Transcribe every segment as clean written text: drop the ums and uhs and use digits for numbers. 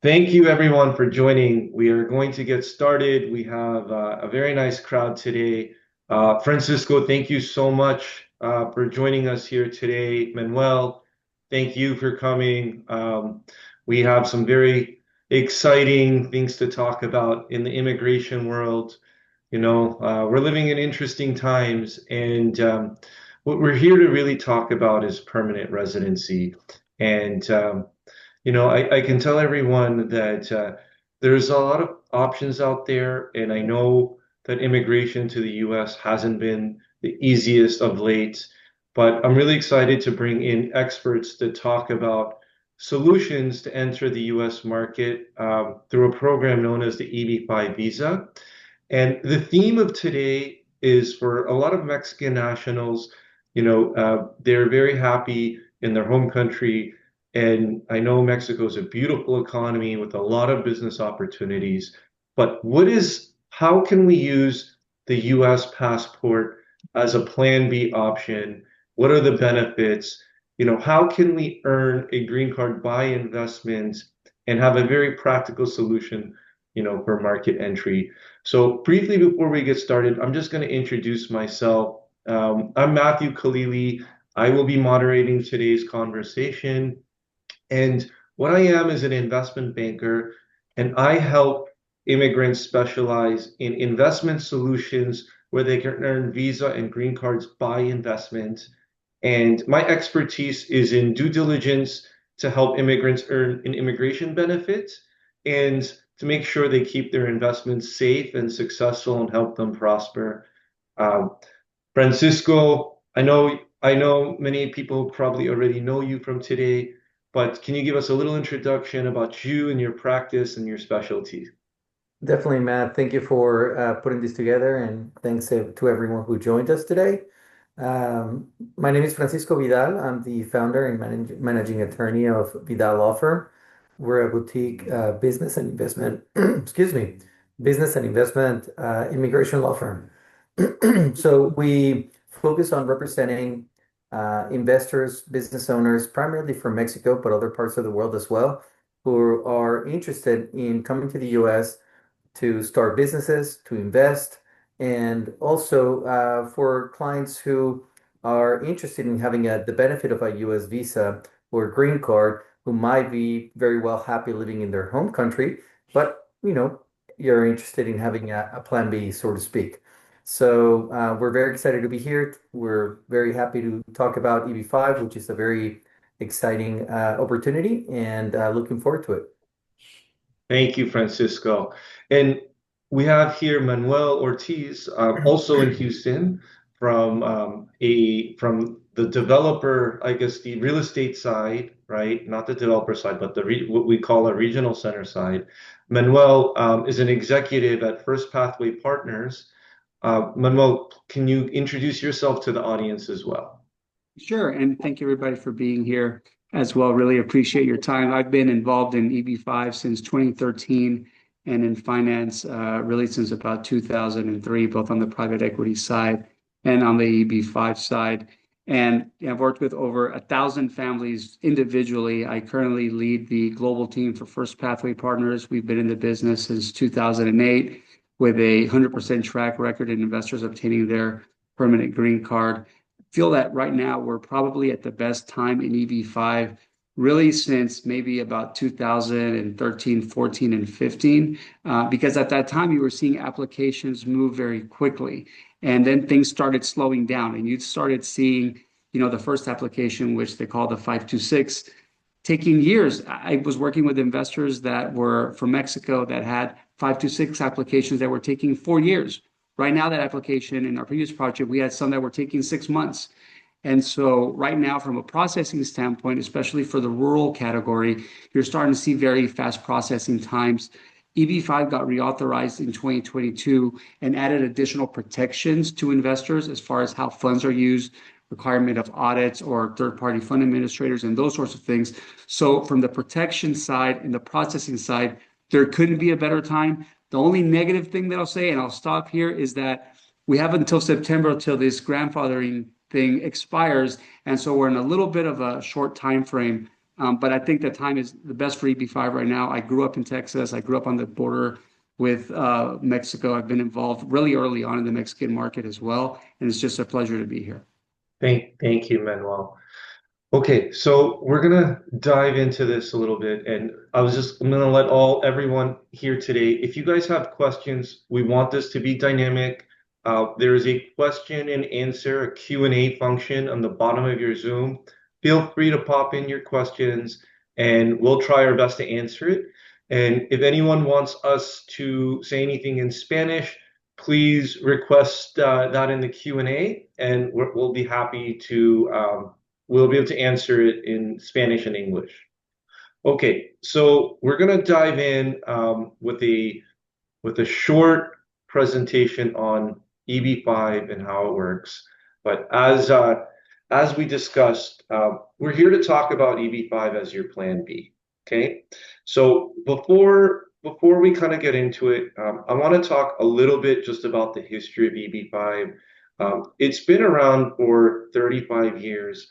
Thank you, everyone, for joining. We are going to get started. We have a very nice crowd today. Francisco, thank you so much for joining us here today. Manuel, thank you for coming. We have some very exciting things to talk about in the immigration world. We're living in interesting times, and what we're here to really talk about is permanent residency. And I can tell everyone that there's a lot of options out there, and I know that immigration to the US hasn't been the easiest of late, but I'm really excited to bring in experts to talk about solutions to enter the US market through a program known as the EB-5 visa. And the theme of today is for a lot of Mexican nationals, they're very happy in their home country. And I know Mexico is a beautiful economy with a lot of business opportunities, but how can we use the US passport as a plan B option? What are the benefits? How can we earn a green card by investment and have a very practical solution, for market entry? So briefly before we get started, I'm just going to introduce myself. I'm Matthew Khalili. I will be moderating today's conversation. And what I am is an investment banker, and I help immigrants specialize in investment solutions where they can earn visa and green cards by investment. And my expertise is in due diligence to help immigrants earn an immigration benefit and to make sure they keep their investments safe and successful and help them prosper. Um, Francisco, I know many people probably already know you from today, but can you give us a little introduction about you and your practice and your specialty? Definitely, Matt. Thank you for putting this together, and thanks to everyone who joined us today. My name is Francisco Vidal. I'm the founder and managing attorney of Vidal Law Firm. We're a boutique business and investment, excuse me, business and investment immigration law firm. So we focus on representing investors, business owners, primarily from Mexico, but other parts of the world as well, who are interested in coming to the US to start businesses, to invest, and also for clients who are interested in having the benefit of a US visa or green card, who might be very well happy living in their home country, but you're interested in having a plan B, so to speak. So we're very excited to be here. We're very happy to talk about EB-5, which is a very exciting opportunity, and looking forward to it. Thank you, Francisco. And we have here Manuel Ortiz, also in Houston, from the developer, I guess the real estate side, right? Not the developer side, but what we call a regional center side. Manuel is an executive at FirstPathway Partners. Manuel, can you introduce yourself to the audience as well? Sure, and thank you everybody for being here as well. Really appreciate your time. I've been involved in EB-5 since 2013 and in finance really since about 2003, both on the private equity side and on the EB-5 side. And I've worked with over 1,000 families individually. I currently lead the global team for FirstPathway Partners. We've been in the business since 2008 with a 100% track record in investors obtaining their permanent green card. Feel that right now we're probably at the best time in EB-5 really since maybe about 2013, 14, and 15, because at that time you were seeing applications move very quickly. And then things started slowing down, and you started seeing, the first application, which they call the 526, taking years. I was working with investors that were from Mexico that had 526 applications that were taking 4 years. Right now, that application in our previous project, we had some that were taking 6 months. And so right now, from a processing standpoint, especially for the rural category, you're starting to see very fast processing times. EB-5 got reauthorized in 2022 and added additional protections to investors as far as how funds are used, requirement of audits or third-party fund administrators, and those sorts of things. So from the protection side and the processing side, there couldn't be a better time. The only negative thing that I'll say, and I'll stop here, is that we have until September until this grandfathering thing expires. And so we're in a little bit of a short time frame But I think the time is the best for EB-5 right now. I grew up in Texas. I grew up on the border with Mexico. I've been involved really early on in the Mexican market as well, and it's just a pleasure to be here. Thank you, Manuel. Okay, so we're gonna dive into this a little bit, and I'm gonna let everyone here today. If you guys have questions, we want this to be dynamic. There is a question and answer, a Q&A function on the bottom of your Zoom. Feel free to pop in your questions, and we'll try our best to answer it. And if anyone wants us to say anything in Spanish, please request that in the Q&A, and we'll be happy to we'll be able to answer it in Spanish and English. Okay, so we're going to dive in with a short presentation on EB-5 and how it works. But as we discussed, we're here to talk about EB-5 as your plan B. Okay, so before we kind of get into it, I want to talk a little bit just about the history of EB-5. It's been around for 35 years,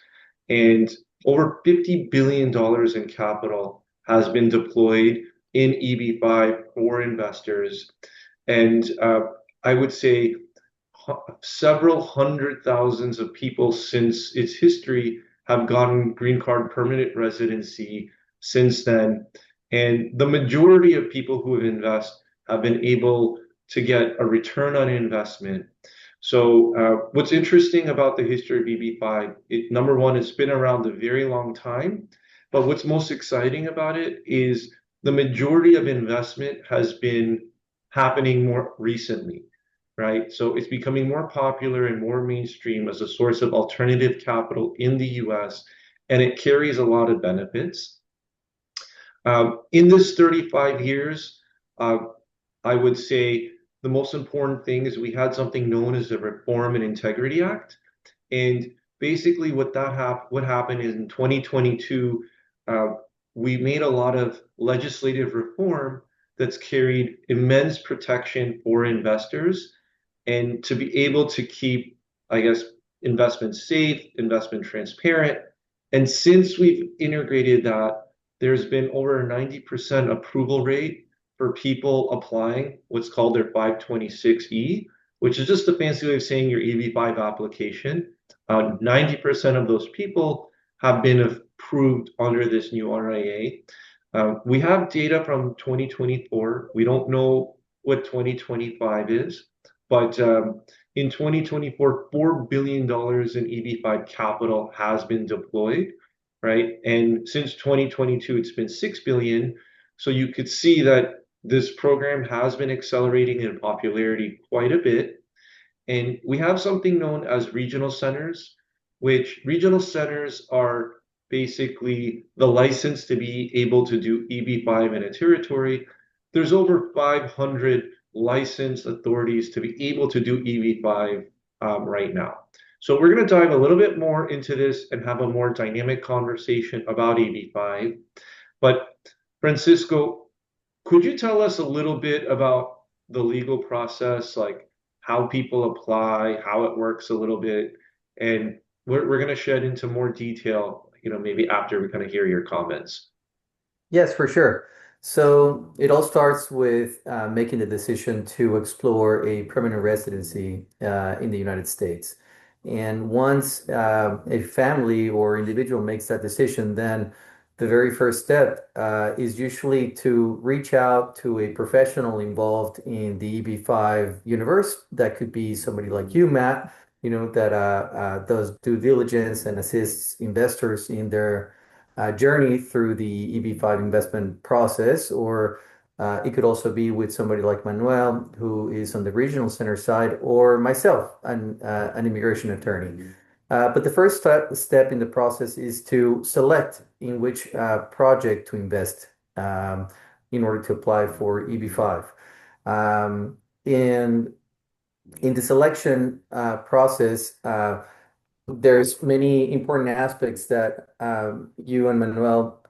and over $50 billion in capital has been deployed in EB-5 for investors. And I would say several hundred thousands of people since its history have gotten green card permanent residency since then. And the majority of people who have been able to get a return on investment. So what's interesting about the history of EB-5, number one, it's been around a very long time. But what's most exciting about it is the majority of investment has been happening more recently, right? So it's becoming more popular and more mainstream as a source of alternative capital in the US, and it carries a lot of benefits. In this 35 years, I would say the most important thing is we had something known as the Reform and Integrity Act. And basically what happened is in 2022, we made a lot of legislative reform that's carried immense protection for investors and to be able to keep, I guess, investment safe, investment transparent. And since we've integrated that, there's been over a 90% approval rate for people applying what's called their 526E, which is just a fancy way of saying your EB-5 application. 90% of those people have been approved under this new RIA. We have data from 2024. We don't know what 2025 is, but in 2024, $4 billion in EB-5 capital has been deployed, right? And since 2022, it's been $6 billion. So you could see that this program has been accelerating in popularity quite a bit. And we have something known as regional centers, which regional centers are basically the license to be able to do EB-5 in a territory. There's over 500 licensed authorities to be able to do EB-5 right now. So we're going to dive a little bit more into this and have a more dynamic conversation about EB-5. But Francisco, could you tell us a little bit about the legal process, like how people apply, how it works a little bit, and we're going to shed into more detail, maybe after we kind of hear your comments. Yes, for sure. So it all starts with making the decision to explore a permanent residency in the United States. And once a family or individual makes that decision, then the very first step is usually to reach out to a professional involved in the EB-5 universe. That could be somebody like you, Matt, that does due diligence and assists investors in their journey through the EB-5 investment process, or it could also be with somebody like Manuel, who is on the regional center side, or myself, an immigration attorney. But the first step in the process is to select in which project to invest in order to apply for EB-5. In the selection process, there's many important aspects that you and Manuel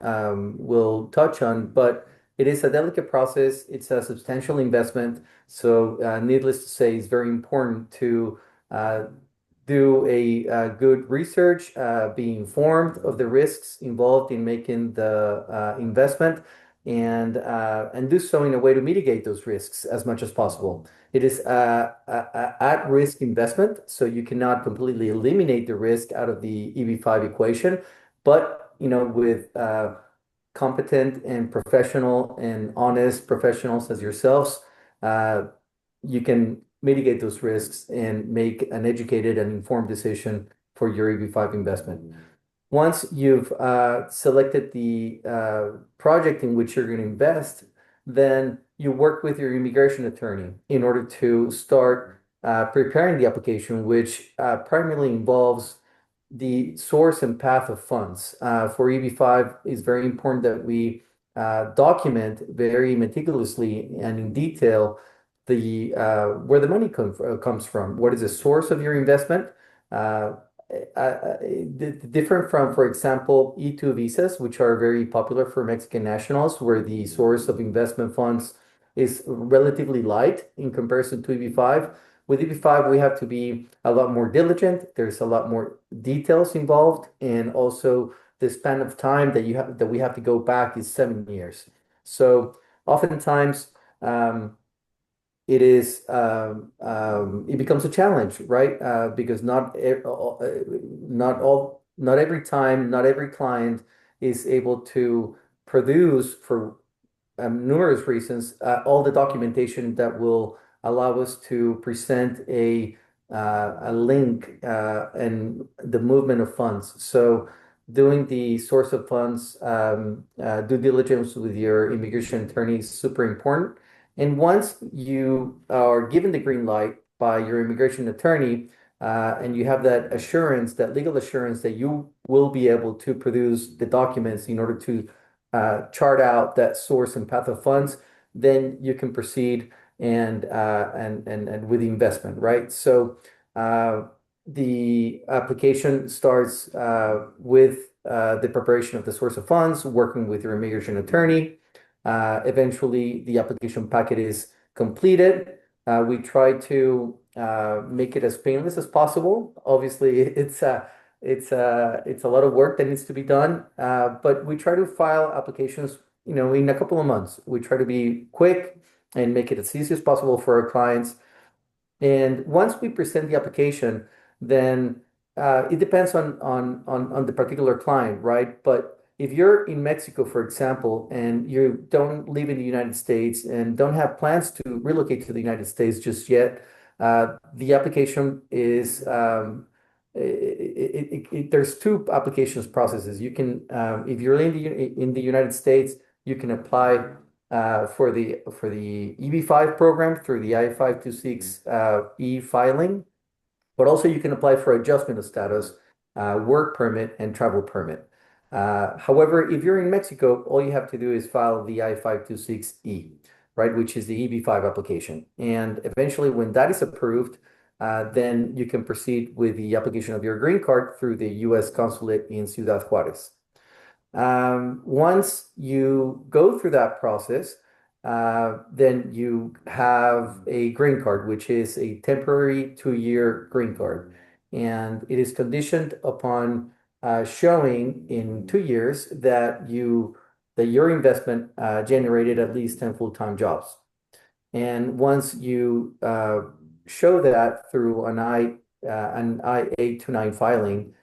will touch on, but it is a delicate process. It's a substantial investment. So needless to say, it's very important to do a good research, be informed of the risks involved in making the investment, and do so in a way to mitigate those risks as much as possible. It is a at-risk investment, so you cannot completely eliminate the risk out of the EB-5 equation, but with competent and professional and honest professionals as yourselves, uh, you can mitigate those risks and make an educated and informed decision for your EB-5 investment. Once you've selected the project in which you're going to invest, then you work with your immigration attorney in order to start preparing the application, which primarily involves the source and path of funds. For EB-5, it's very important that we document very meticulously and in detail the where the money comes from. What is the source of your investment? Uh, Different from, for example, E2 visas, which are very popular for Mexican nationals, where the source of investment funds is relatively light in comparison to EB-5. With EB-5, we have to be a lot more diligent. There's a lot more details involved, and also the span of time that we have to go back is 7 years. So oftentimes, it becomes a challenge, right? Because not every time, not every client is able to produce for numerous reasons all the documentation that will allow us to present a link and the movement of funds. So doing the source of funds due diligence with your immigration attorney is super important. And once you are given the green light by your immigration attorney, and you have that assurance, that legal assurance that you will be able to produce the documents in order to chart out that source and path of funds, then you can proceed and with the investment, right? So the application starts with the preparation of the source of funds, working with your immigration attorney. Eventually, the application packet is completed. We try to make it as painless as possible. Obviously, it's a lot of work that needs to be done, but we try to file applications, in a couple of months. We try to be quick and make it as easy as possible for our clients. And once we present the application, then it depends on the particular client, right? But if you're in Mexico, for example, and you don't live in the United States and don't have plans to relocate to the United States just yet, the application is there's two applications processes. You can, if you're in the United States, you can apply for the EB-5 program through the I-526 e-filing, but also you can apply for adjustment of status, work permit, and travel permit. However, if you're in Mexico, all you have to do is file the I-526E, right, which is the EB-5 application. And eventually, when that is approved, then you can proceed with the application of your green card through the U.S. consulate in Ciudad Juarez. Once you go through that process, then you have a green card, which is a temporary 2-year green card. And it is conditioned upon showing in 2 years that your investment generated at least 10 full-time jobs. And once you show that through an I-829 filing,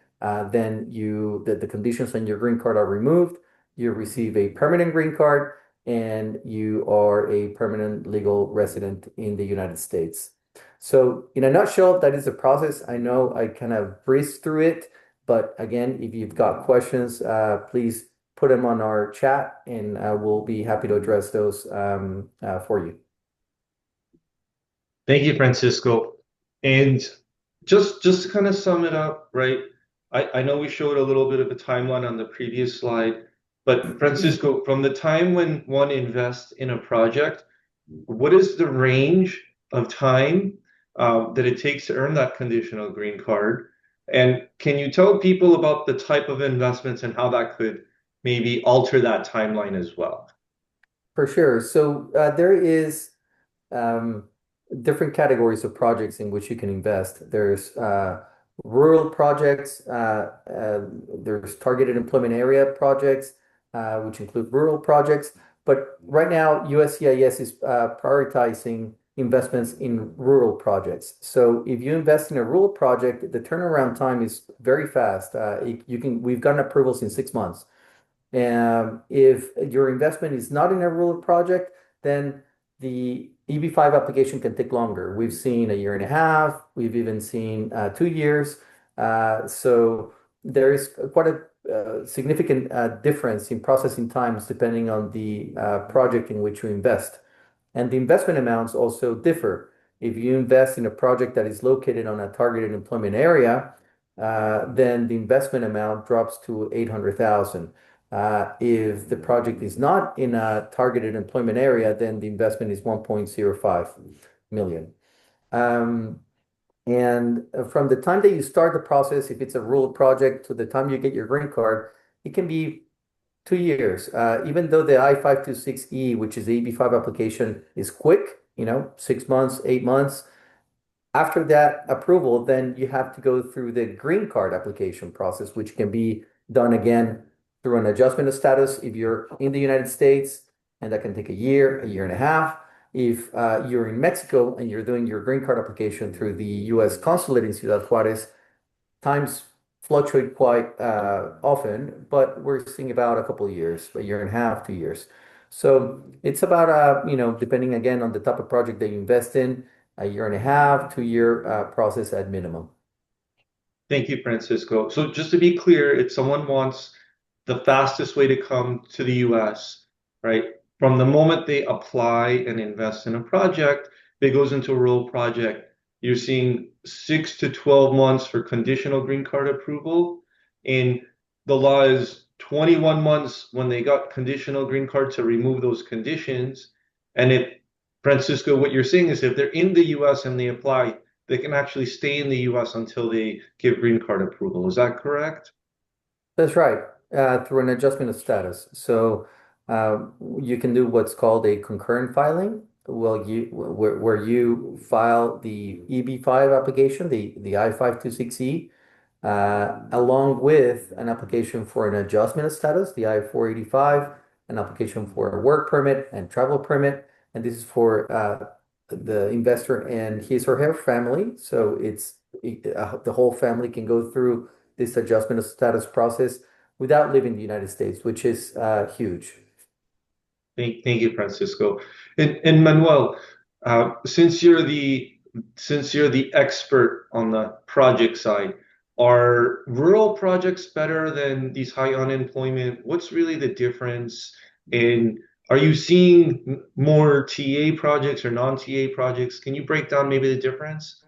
then the conditions on your green card are removed. You receive a permanent green card, and you are a permanent legal resident in the United States. So in a nutshell, that is the process. I know I kind of breezed through it, but again, if you've got questions, please put them on our chat, and we'll be happy to address those for you. Thank you, Francisco. And just to kind of sum it up, right? I know we showed a little bit of a timeline on the previous slide, but Francisco, from the time when one invests in a project, what is the range of time that it takes to earn that conditional green card? And can you tell people about the type of investments and how that could maybe alter that timeline as well? For sure. So there is different categories of projects in which you can invest. There's rural projects. There's targeted employment area projects, which include rural projects. But right now, USCIS is prioritizing investments in rural projects. So if you invest in a rural project, the turnaround time is very fast. We've gotten approvals in 6 months. If your investment is not in a rural project, then the EB-5 application can take longer. We've seen a year and a half. We've even seen 2 years. So there is quite a significant difference in processing times depending on the project in which you invest. And the investment amounts also differ. If you invest in a project that is located on a targeted employment area, then the investment amount drops to 800,000. If the project is not in a targeted employment area, then the investment is 1.05 million. And from the time that you start the process, if it's a rural project, to the time you get your green card, it can be 2 years. Even though the I-526E, which is the EB-5 application, is quick, 6 months, 8 months. After that approval, then you have to go through the green card application process, which can be done again through an adjustment of status if you're in the United States, and that can take a year and a half. If you're in Mexico and you're doing your green card application through the U.S. consulate in Ciudad Juarez, times fluctuate quite often, but we're seeing about a couple of years, a year and a half, 2 years. So it's about, depending again on the type of project that you invest in, a year and a half, 2 year process at minimum. Thank you, Francisco. So just to be clear, if someone wants the fastest way to come to the US, right, from the moment they apply and invest in a project, it goes into a rural project. You're seeing 6 to 12 months for conditional green card approval. And the law is 21 months when they got conditional green card to remove those conditions. And if, Francisco, what you're saying is if they're in the US and they apply, they can actually stay in the US until they give green card approval. Is that correct? That's right, through an adjustment of status. So you can do what's called a concurrent filing. Well, where you file the EB-5 application, the I-526E, along with an application for an adjustment of status, the I-485, an application for a work permit and travel permit. And this is for the investor and his or her family. So the whole family can go through this adjustment of status process without leaving the United States, which is huge. Thank you, Francisco. And Manuel, since you're the expert on the project side, are rural projects better than these high unemployment? What's really the difference? And are you seeing more TA projects or non-TA projects? Can you break down maybe the difference?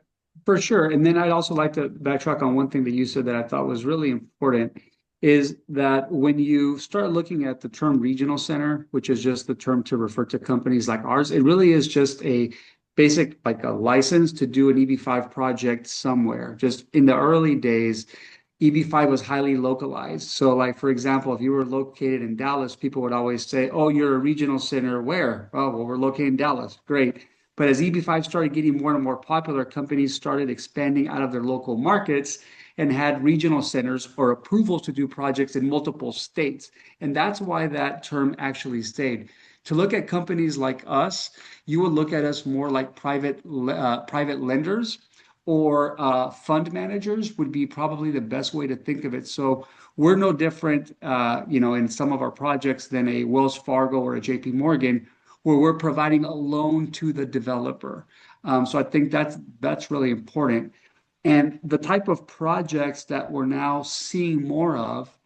For sure. And then I'd also like to backtrack on one thing that you said that I thought was really important, is that when you start looking at the term regional center, which is just the term to refer to companies like ours, it really is just a basic, like a license to do an EB-5 project somewhere. Just in the early days, EB-5 was highly localized. So like, for example, if you were located in Dallas, people would always say, oh, you're a regional center where? Oh, well, we're located in Dallas. Great. But as EB-5 started getting more and more popular, companies started expanding out of their local markets and had regional centers or approvals to do projects in multiple states. And that's why that term actually stayed. To look at companies like us, you would look at us more like private lenders or fund managers would be probably the best way to think of it. So we're no different, in some of our projects than a Wells Fargo or a JP Morgan, where we're providing a loan to the developer. So I think that's really important. And the type of projects that we're now seeing more of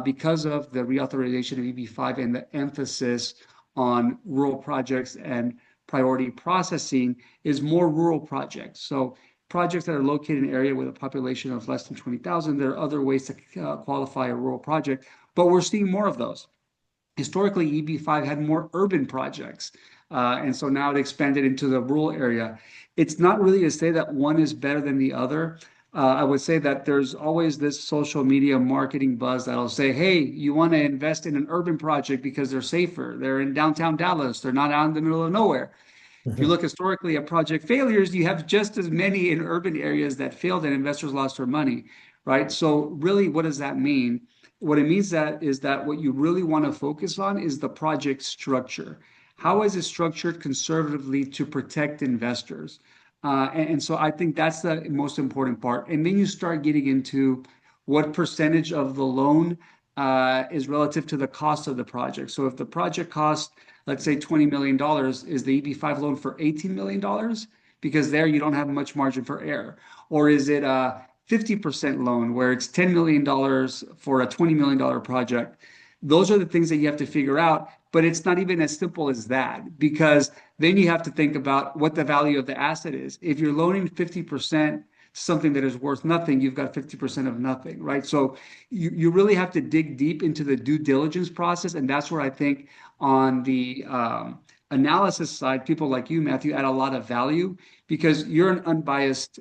because of the reauthorization of EB-5 and the emphasis on rural projects and priority processing is more rural projects. So projects that are located in an area with a population of less than 20,000, there are other ways to qualify a rural project, but we're seeing more of those. Historically, EB-5 had more urban projects, and so now it expanded into the rural area. It's not really to say that one is better than the other. I would say that there's always this social media marketing buzz that'll say, hey, you want to invest in an urban project because they're safer. They're in downtown Dallas. They're not out in the middle of nowhere. If you look historically at project failures, you have just as many in urban areas that failed and investors lost their money, right? So really, what does that mean? What it means that is that what you really want to focus on is the project structure. How is it structured conservatively to protect investors? And so I think that's the most important part. And then you start getting into what percentage of the loan is relative to the cost of the project. So if the project costs, let's say $20 million, is the EB-5 loan for $18 million? Because there you don't have much margin for error. Or is it a 50% loan where it's $10 million for a $20 million project? Those are the things that you have to figure out, but it's not even as simple as that, because then you have to think about what the value of the asset is. If you're loaning 50% something that is worth nothing, you've got 50% of nothing, right? So you really have to dig deep into the due diligence process. And that's where I think on the analysis side, people like you, Matthew, add a lot of value, because you're an unbiased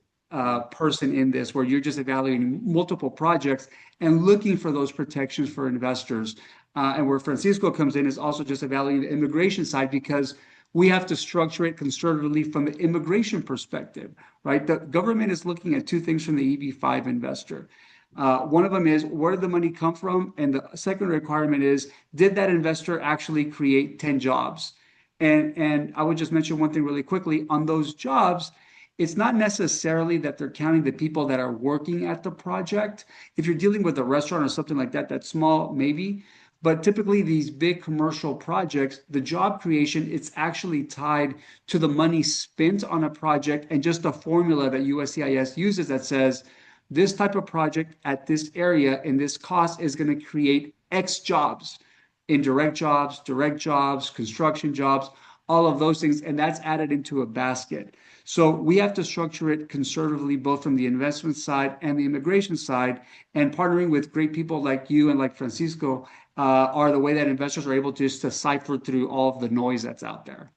person in this, where you're just evaluating multiple projects and looking for those protections for investors. And where Francisco comes in is also just evaluating the immigration side, because we have to structure it conservatively from the immigration perspective, right? The government is looking at two things from the EB-5 investor. One of them is, where did the money come from? And the second requirement is, did that investor actually create 10 jobs? And I would just mention one thing really quickly. On those jobs, it's not necessarily that they're counting the people that are working at the project. If you're dealing with a restaurant or something like that, that's small, maybe. But typically these big commercial projects, the job creation, it's actually tied to the money spent on a project, and just a formula that USCIS uses that says this type of project at this area and this cost is going to create X jobs, indirect jobs, direct jobs, construction jobs, all of those things. And that's added into a basket. So we have to structure it conservatively, both from the investment side and the immigration side. And partnering with great people like you and like Francisco are the way that investors are able to just decipher through all of the noise that's out there.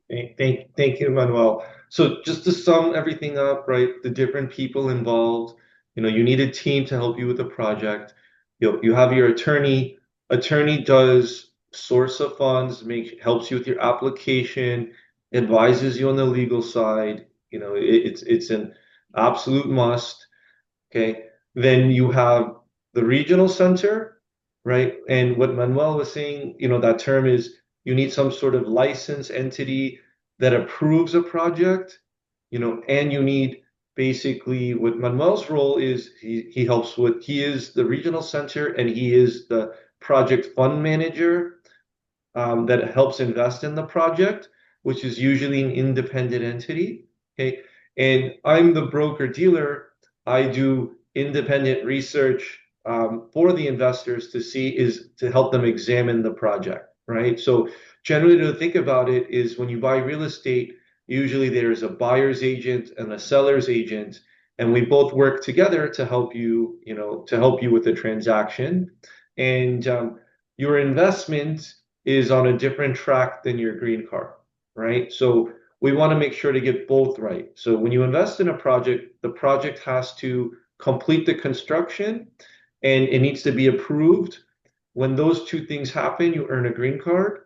Thank you, Manuel. So just to sum everything up, right, the different people involved, you need a team to help you with the project. You have your attorney. Attorney does source of funds, helps you with your application, advises you on the legal side. It's an absolute must. Okay. Then you have the regional center, right? And what Manuel was saying, that term is, you need some sort of license entity that approves a project, and you need, basically, what Manuel's role is, he helps with, he is the regional center and he is the project fund manager that helps invest in the project, which is usually an independent entity. Okay. And I'm the broker dealer. I do independent research for the investors to help them examine the project, right? So generally, to think about it is, when you buy real estate, usually there's a buyer's agent and a seller's agent, and we both work together to help you, with the transaction. And your investment is on a different track than your green card, right? So we want to make sure to get both right. So when you invest in a project, the project has to complete the construction and it needs to be approved. When those two things happen, you earn a green card.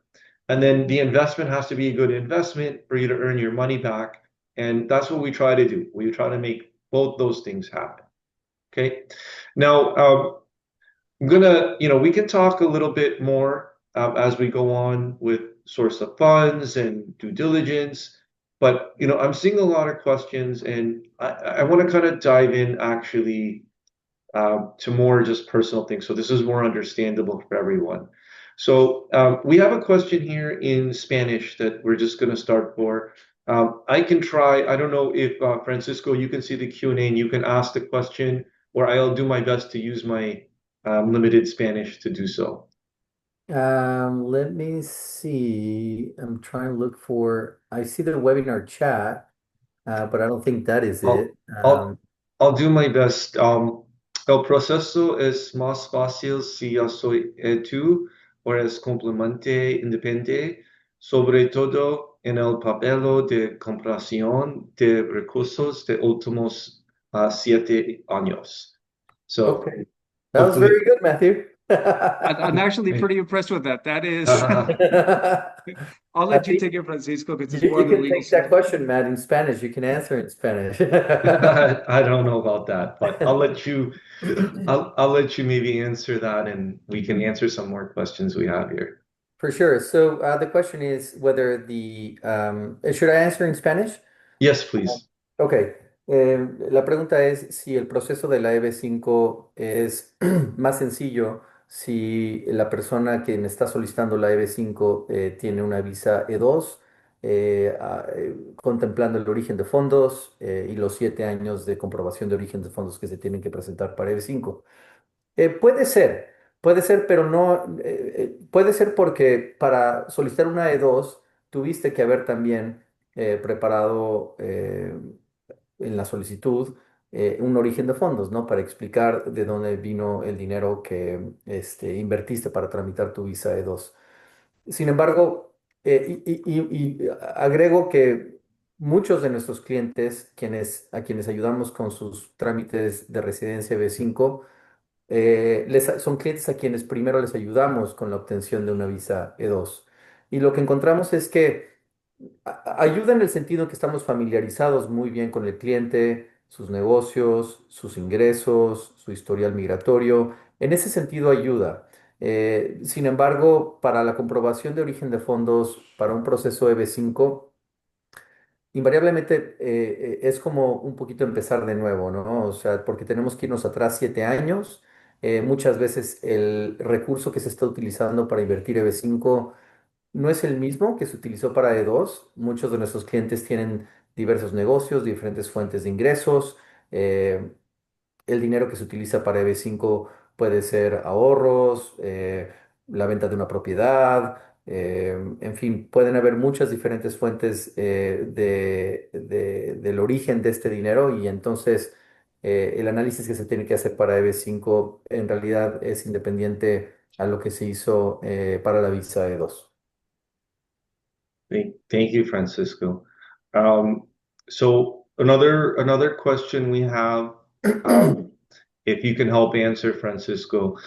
And then the investment has to be a good investment for you to earn your money back. And that's what we try to do. We try to make both those things happen. Okay. Now, we can talk a little bit more as we go on with source of funds and due diligence. But, I'm seeing a lot of questions, and I want to kind of dive in actually to more just personal things. So this is more understandable for everyone. So we have a question here in Spanish that we're just going to start for. I can try. I don't know if Francisco, you can see the Q&A and you can ask the question, or I'll do my best to use my limited Spanish to do so. Let me see. I'm trying to look for, I see the webinar chat, but I don't think that is I'll, it. I'll, I'll do my best. El proceso es más fácil si yo soy tú o es completamente independiente, sobre todo en el papel de comparación de recursos de últimos 7 años. So Okay. That was hopefully, very good, Matthew. I'm actually Hey. pretty impressed with that. That is, I'll I let you think take it, Francisco, because it's more you on the can legal take that side. question, Matt, in Spanish. You can answer it in Spanish. I don't know about that, but I'll let you maybe answer that and we can answer some more questions we have here. For sure. So the question is whether should I answer in Spanish? Yes, please. Ok. La pregunta es si el proceso de la EB-5 es más sencillo si la persona que me está solicitando la EB-5 tiene una visa E2, contemplando el origen de fondos y los 7 años de comprobación de origen de fondos que se tienen que presentar para EB-5. Puede ser, pero no, puede ser porque para solicitar una E2 tuviste que haber también preparado en la solicitud un origen de fondos, ¿no? Para explicar de dónde vino el dinero que invertiste para tramitar tu visa E2. Sin embargo, y agrego que muchos de nuestros clientes, a quienes ayudamos con sus trámites de residencia B5, son clientes a quienes primero les ayudamos con la obtención de una visa E2. Y lo que encontramos es que ayuda en el sentido que estamos familiarizados muy bien con el cliente, sus negocios, sus ingresos, su historial migratorio. En ese sentido ayuda. Sin embargo, para la comprobación de origen de fondos para un proceso EB5, invariablemente es como un poquito empezar de nuevo, ¿no? O sea, porque tenemos que irnos atrás 7 años. Muchas veces el recurso que se está utilizando para invertir EB5 no es el mismo que se utilizó para E2. Muchos de nuestros clientes tienen diversos negocios, diferentes fuentes de ingresos. eh, el dinero que se utiliza para EB5 puede ser ahorros, la venta de una propiedad, en fin, pueden haber muchas diferentes fuentes del origen de este dinero y entonces el análisis que se tiene que hacer para EB5 en realidad es independiente a lo que se hizo para la visa E2. Thank you, Francisco. Um, so another question we have, um, if you can help answer, Francisco.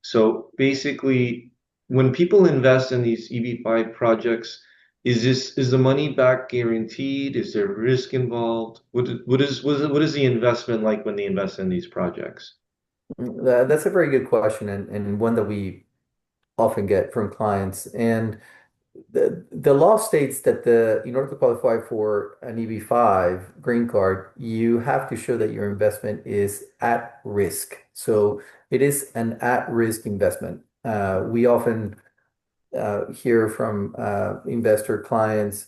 So basically, when people invest in these EB-5 projects, is the money back guaranteed? Is there risk involved? What is the investment like when they invest in these projects? That's a very good question and one that we often get from clients. And the law states that in order to qualify for an EB-5 green card, you have to show that your investment is at risk. So it is an at-risk investment. We often hear from investor clients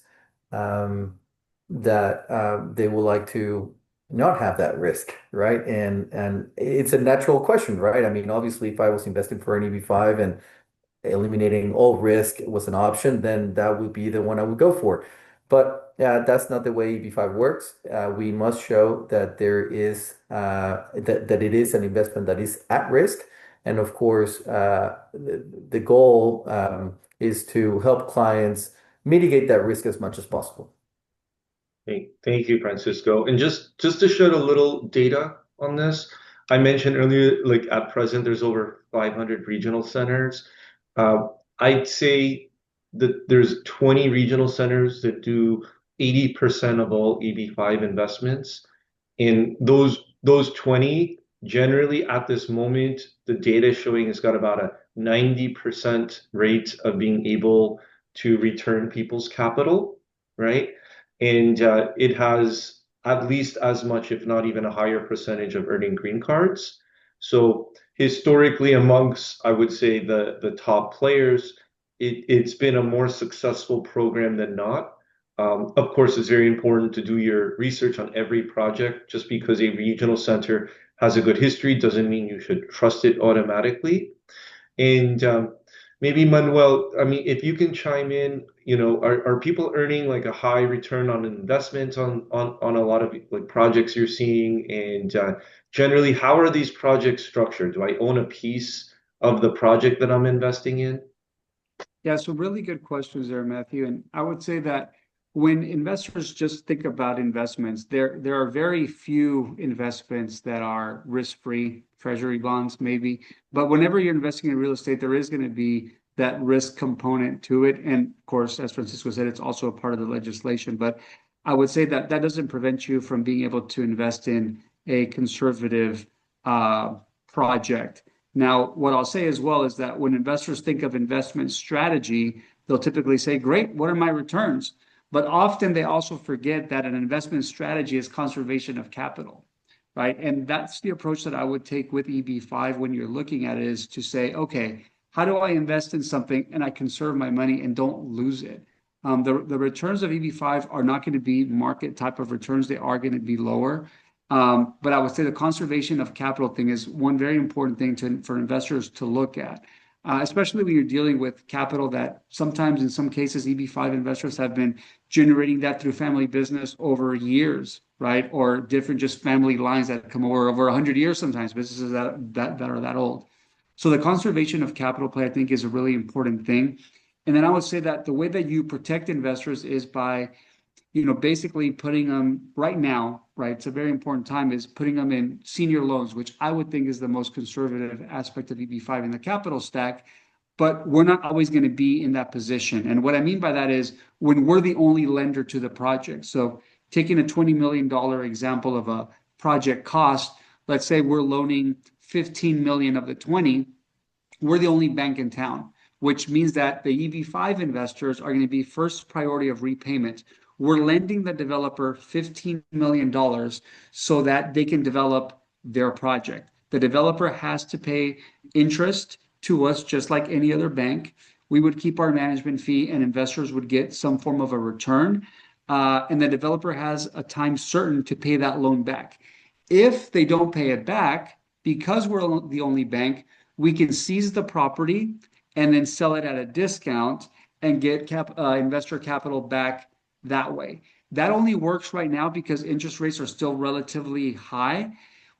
um, that they would like to not have that risk, right? And it's a natural question, right? I mean, obviously, if I was investing for an EB-5 and eliminating all risk was an option, then that would be the one I would go for. But that's not the way EB-5 works. We must show that that it is an investment that is at risk. And of course, the goal is to help clients mitigate that risk as much as possible. Thank you, Francisco. And just to shed a little data on this, I mentioned earlier, like at present, there's over 500 regional centers. Uh, I'd say that there's 20 regional centers that do 80% of all EB-5 investments. And those 20, generally at this moment, the data is showing it's got about a 90% rate of being able to return people's capital, right? And it has at least as much, if not even a higher percentage of earning green cards. So historically, amongst, I would say, the top players, it's been a more successful program than not. Of course, it's very important to do your research on every project. Just because a regional center has a good history doesn't mean you should trust it automatically. And maybe Manuel, I mean, if you can chime in, are people earning like a high return on investment on a lot of like projects you're seeing? And generally, how are these projects structured? Do I own a piece of the project that I'm investing in? Yeah, so really good questions there, Matthew. And I would say that when investors just think about investments, there are very few investments that are risk-free, treasury bonds maybe. But whenever you're investing in real estate, there is going to be that risk component to it. And of course, as Francisco said, it's also a part of the legislation. But I would say that that doesn't prevent you from being able to invest in a conservative project. Now, what I'll say as well is that when investors think of investment strategy, they'll typically say, great, what are my returns? But often they also forget that an investment strategy is conservation of capital, right? And that's the approach that I would take with EB-5 when you're looking at it, is to say, okay, how do I invest in something and I conserve my money and don't lose it? The returns of EB-5 are not going to be market type of returns. They are going to be lower. But I would say the conservation of capital thing is one very important thing for investors to look at, especially when you're dealing with capital that sometimes, in some cases, EB-5 investors have been generating that through family business over years, right? Or different just family lines that come over 100 years sometimes, businesses that are that old. So the conservation of capital play, I think, is a really important thing. And then I would say that the way that you protect investors is by basically putting them right now, right? It's a very important time, is putting them in senior loans, which I would think is the most conservative aspect of EB-5 in the capital stack. But we're not always going to be in that position. And what I mean by that is when we're the only lender to the project. So taking a $20 million example of a project cost, let's say we're loaning 15 million of the 20, we're the only bank in town, which means that the EB-5 investors are going to be first priority of repayment. We're lending the developer $15 million so that they can develop their project. The developer has to pay interest to us just like any other bank. We would keep our management fee and investors would get some form of a return. And the developer has a time certain to pay that loan back. If they don't pay it back, because we're the only bank, we can seize the property and then sell it at a discount and get investor capital back that way. That only works right now because interest rates are still relatively high.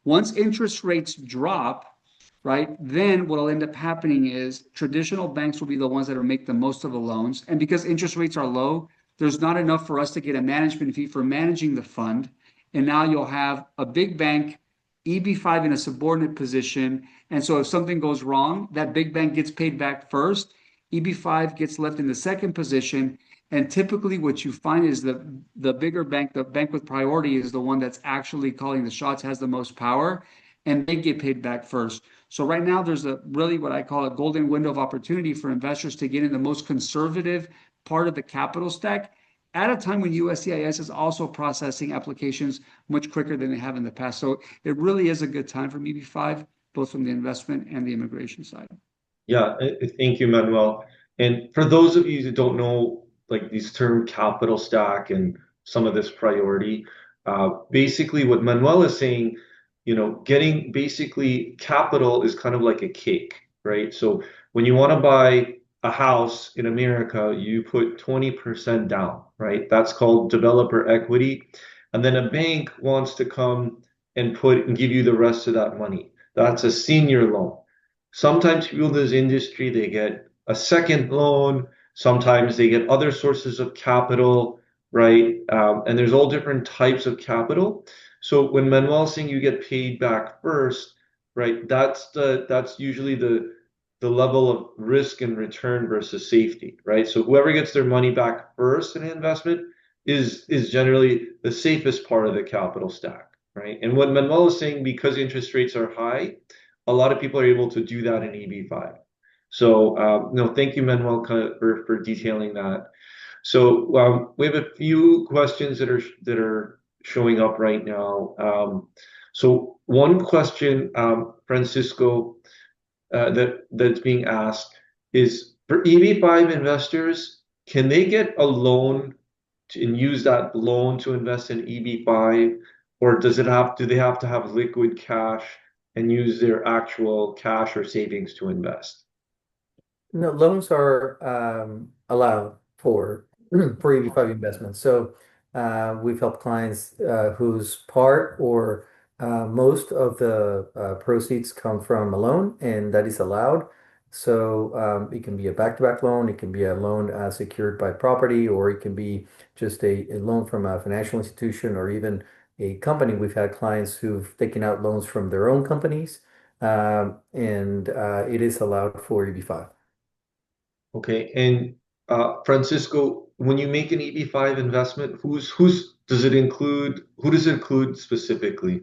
Once interest rates drop, right, then what will end up happening is traditional banks will be the ones that will make the most of the loans. And because interest rates are low, there's not enough for us to get a management fee for managing the fund. And now you'll have a big bank, EB-5 in a subordinate position. And so if something goes wrong, that big bank gets paid back first. EB-5 gets left in the second position. And typically what you find is the bigger bank, the bank with priority, is the one that's actually calling the shots, has the most power, and they get paid back first. So right now there's a really what I call a golden window of opportunity for investors to get in the most conservative part of the capital stack at a time when USCIS is also processing applications much quicker than they have in the past. So it really is a good time for EB-5, both from the investment and the immigration side. Yeah, thank you, Manuel. And for those of you who don't know, like these term capital stack and some of this priority, basically what Manuel is saying, getting basically capital is kind of like a cake, right? So when you want to buy a house in America, you put 20% down, right? That's called developer equity. And then a bank wants to come and give you the rest of that money. That's a senior loan. Sometimes people in this industry, they get a second loan. Sometimes they get other sources of capital, right? And there's all different types of capital. So when Manuel's saying you get paid back first, right? That's usually the level of risk and return versus safety, right? So whoever gets their money back first in an investment is generally the safest part of the capital stack, right? And what Manuel is saying, because interest rates are high, a lot of people are able to do that in EB-5. So, no, thank you, Manuel, for detailing that. So, we have a few questions that are showing up right now. So, one question, Francisco, that's being asked is, for EB-5 investors, can they get a loan and use that loan to invest in EB-5, or do they have to have liquid cash and use their actual cash or savings to invest? No, loans are allowed for EB-5 investments. So we've helped clients whose part or most of the proceeds come from a loan, and that is allowed. So it can be a back-to-back loan, it can be a loan secured by property, or it can be just a loan from a financial institution or even a company. We've had clients who've taken out loans from their own companies, and it is allowed for EB-5. Okay. And Francisco, when you make an EB-5 investment, who's does it include? Who does it include specifically?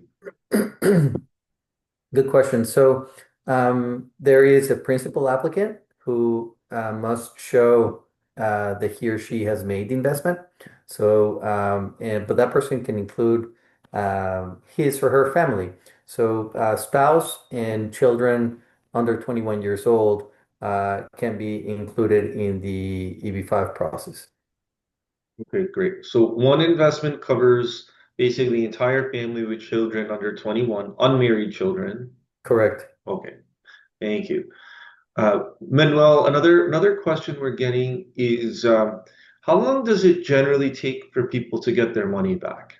Good question. So there is a principal applicant who must show that he or she has made the investment. But that person can include his or her family. So spouse and children under 21 years old can be included in the EB-5 process. Okay, great. So one investment covers basically the entire family with children under 21, unmarried children. Correct. Okay, thank you. Manuel, another question we're getting is how long does it generally take for people to get their money back?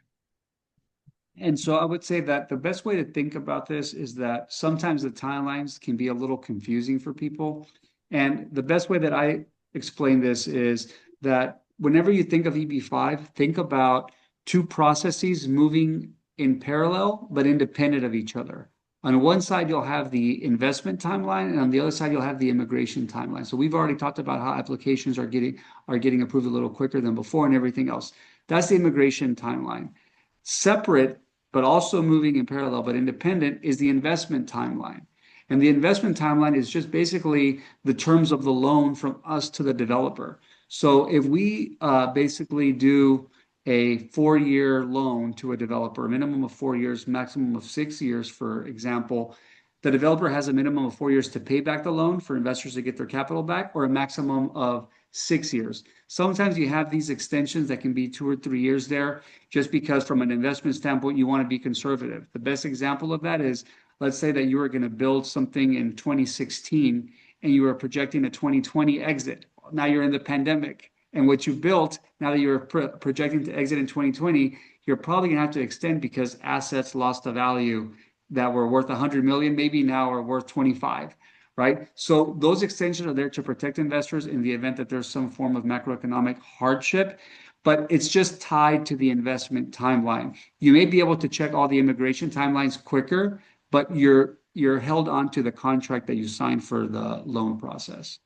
And so I would say that the best way to think about this is that sometimes the timelines can be a little confusing for people. And the best way that I explain this is that whenever you think of EB-5, think about two processes moving in parallel but independent of each other. On one side, you'll have the investment timeline, and on the other side, you'll have the immigration timeline. So we've already talked about how applications are getting approved a little quicker than before and everything else. That's the immigration timeline. Separate, but also moving in parallel, but independent, is the investment timeline. And the investment timeline is just basically the terms of the loan from us to the developer. So if we basically do a 4-year loan to a developer, a minimum of 4 years, maximum of 6 years, for example, the developer has a minimum of 4 years to pay back the loan for investors to get their capital back, or a maximum of 6 years. Sometimes you have these extensions that can be 2 or 3 years there, just because from an investment standpoint, you want to be conservative. The best example of that is, let's say that you were going to build something in 2016 and you were projecting a 2020 exit. Now you're in the pandemic. And what you built, now that you're projecting to exit in 2020, you're probably going to have to extend because assets lost the value that were worth 100 million, maybe now are worth 25, right? So those extensions are there to protect investors in the event that there's some form of macroeconomic hardship, but it's just tied to the investment timeline. You may be able to check all the immigration timelines quicker, but you're held on to the contract that you signed for the loan process.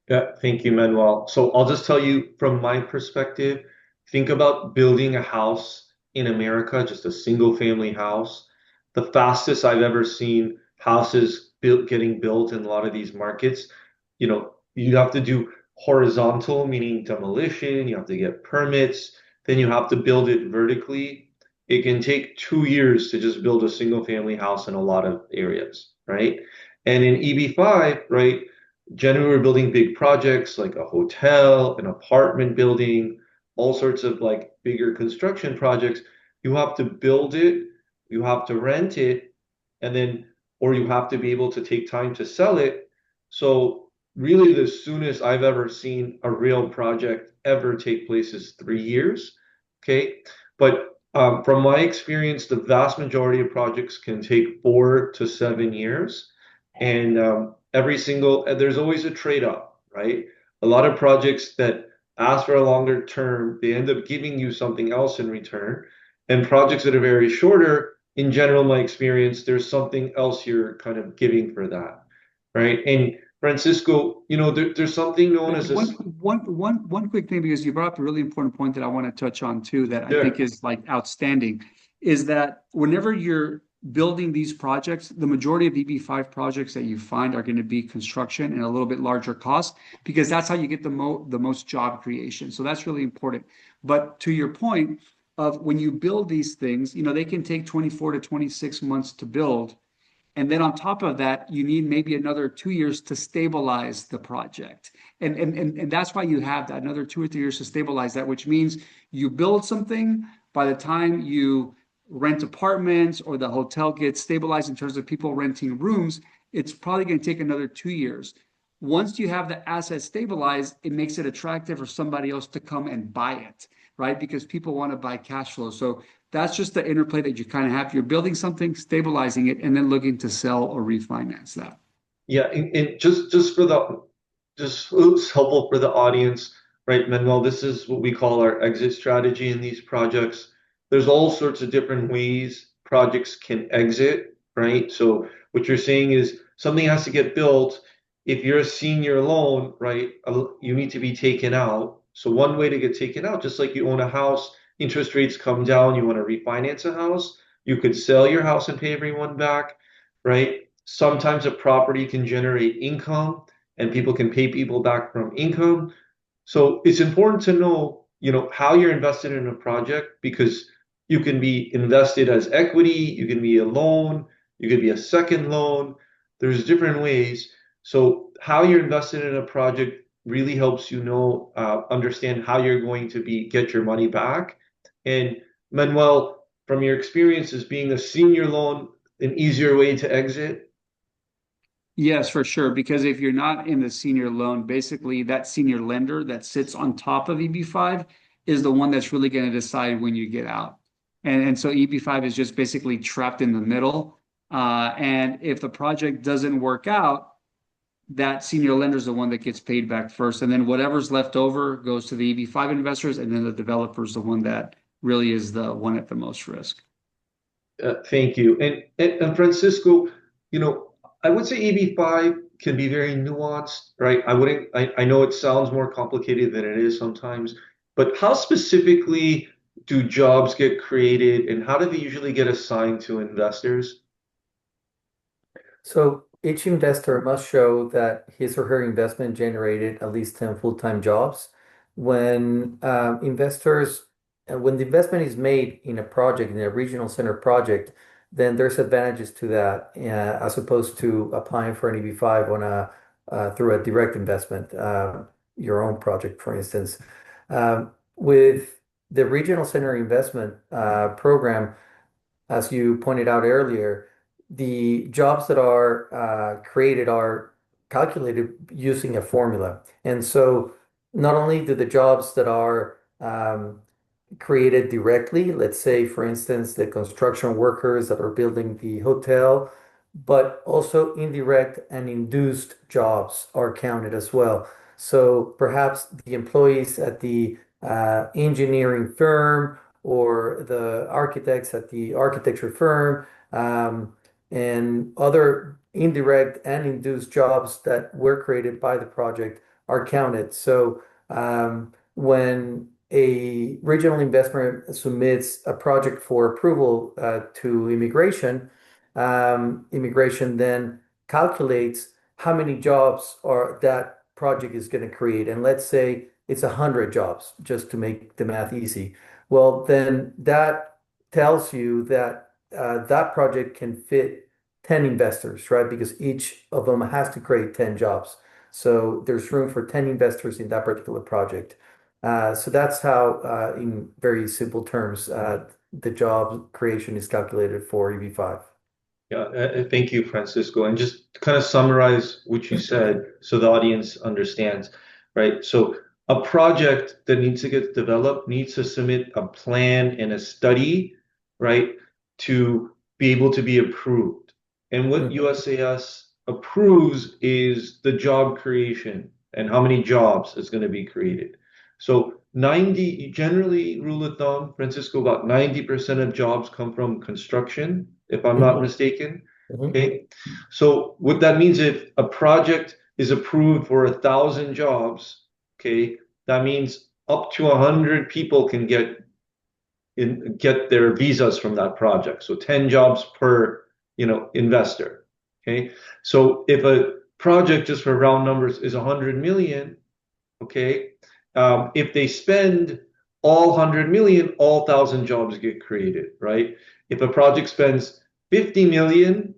Yeah, thank you, Manuel. So I'll just tell you from my perspective, think about building a house in America, just a single family house. The fastest I've ever seen houses getting built in a lot of these markets, you have to do horizontal, meaning demolition, you have to get permits, then you have to build it vertically. It can take 2 years to just build a single family house in a lot of areas, right? And in EB-5, right? Generally, we're building big projects like a hotel, an apartment building, all sorts of like bigger construction projects. You have to build it, you have to rent it, and then, or you have to be able to take time to sell it. So, really, the soonest I've ever seen a real project ever take place is 3 years. Okay. But from my experience, the vast majority of projects can take 4 to 7 years. And there's always a trade-off, right? A lot of projects that ask for a longer term, they end up giving you something else in return. And projects that are very shorter, in general, my experience, there's something else you're kind of giving for that, right? And Francisco, there's something known as this. One quick thing, because you brought up a really important point that I want to touch on too, that I Yeah. think is like outstanding, is that whenever you're building these projects, the majority of EB-5 projects that you find are going to be construction and a little bit larger cost, because that's how you get the most job creation. So that's really important. But to your point of when you build these things, they can take 24 to 26 months to build. And then on top of that, you need maybe another 2 years to stabilize the project. And that's why you have that another 2 or 3 years to stabilize that, which means you build something, by the time you rent apartments or the hotel gets stabilized in terms of people renting rooms, it's probably going to take another 2 years. Once you have the asset stabilized, it makes it attractive for somebody else to come and buy it, right? Because people want to buy cash flow. So that's just the interplay that you kind of have. You're building something, stabilizing it, and then looking to sell or refinance that. Yeah, and just for the just so it's helpful for the audience, right, Manuel? This is what we call our exit strategy in these projects. There's all sorts of different ways projects can exit, right? So what you're saying is something has to get built. If you're a senior loan, right, you need to be taken out. So one way to get taken out, just like you own a house, interest rates come down, you want to refinance a house, you could sell your house and pay everyone back, right? Sometimes a property can generate income and people can pay people back from income. So it's important to know, how you're invested in a project because you can be invested as equity, you can be a loan, you could be a second loan. There's different ways. So how you're invested in a project really helps understand how you're going to get your money back. And Manuel, from your experience as being a senior loan, an easier way to exit. Yes, for sure. Because if you're not in the senior loan, basically that senior lender that sits on top of EB-5 is the one that's really going to decide when you get out. And so EB-5 is just basically trapped in the middle. And if the project doesn't work out, that senior lender is the one that gets paid back first. And then whatever's left over goes to the EB-5 investors. And then the developer is the one that really is the one at the most risk. Thank you. And Francisco, I would say EB-5 can be very nuanced, right? I know it sounds more complicated than it is sometimes, but how specifically do jobs get created and how do they usually get assigned to investors? So each investor must show that his or her investment generated at least 10 full-time jobs. When the investment is made in a project, in a regional center project, then there's advantages to that as opposed to applying for an EB-5 through a direct investment, your own project, for instance. With the regional center investment program, as you pointed out earlier, the jobs that are created are calculated using a formula. And so not only do the jobs that are created directly, let's say, for instance, the construction workers that are building the hotel, but also indirect and induced jobs are counted as well. So perhaps the employees at the engineering firm or the architects at the architecture firm, and other indirect and induced jobs that were created by the project are counted. So when a regional investment submits a project for approval to immigration then calculates how many jobs are that project is going to create. And let's say it's 100 jobs, just to make the math easy. Well, then that tells you that that project can fit 10 investors, right? Because each of them has to create 10 jobs. So there's room for 10 investors in that particular project. So that's how, in very simple terms, the job creation is calculated for EB-5. Yeah, thank you, Francisco. And just to kind of summarize what you said so the audience understands, right? So a project that needs to get developed needs to submit a plan and a study, right, to be able to be approved. And what Mhm. USAS approves is the job creation and how many jobs is going to be created. So 90, generally, rule of thumb, Francisco, about 90% of jobs come from construction, if I'm not Mhm. mistaken. Mhm. Okay. So what that means, if a project is approved for 1,000 jobs, okay, that means up to 100 people can get their visas from that project. So 10 jobs per, investor. Okay. So if a project, just for round numbers, is 100 million, okay, if they spend all 100 million, all 1,000 jobs get created, right? If a project spends 50 million,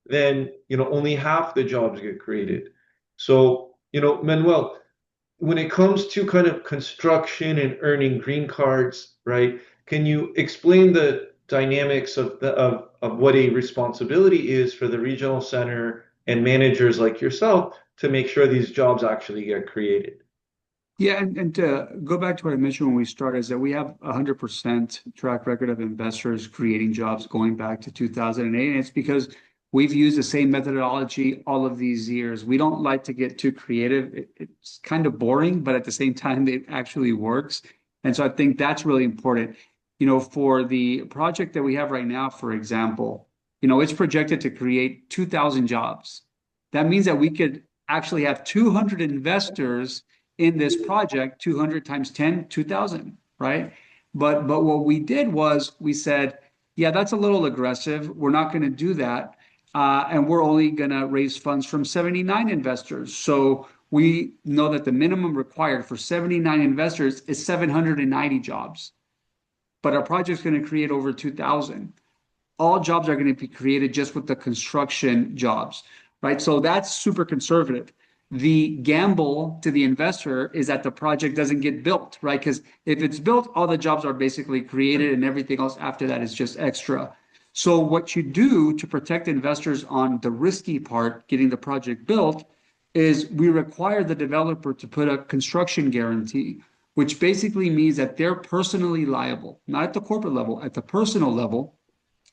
then only half the jobs get created. So, Manuel, when it comes to kind of construction and earning green cards, right? Can you explain the dynamics of what a responsibility is for the regional center and managers like yourself to make sure these jobs actually get created? Yeah, and to go back to what I mentioned when we started, is that we have 100% track record of investors creating jobs going back to 2008. And it's because We've used the same methodology all of these years. We don't like to get too creative. It's kind of boring, but at the same time, it actually works. And so I think that's really important. For the project that we have right now, for example, it's projected to create 2,000 jobs. That means that we could actually have 200 investors in this project, 200 times 10, 2,000, right? But what we did was we said, yeah, that's a little aggressive. We're not going to do that. And we're only going to raise funds from 79 investors. So we know that the minimum required for 79 investors is 790 jobs. But our project's going to create over 2,000. All jobs are going to be created just with the construction jobs, right? So that's super conservative. The gamble to the investor is that the project doesn't get built, right? Because if it's built, all the jobs are basically created and everything else after that is just extra. So what you do to protect investors on the risky part, getting the project built, is we require the developer to put a construction guarantee, which basically means that they're personally liable, not at the corporate level, at the personal level.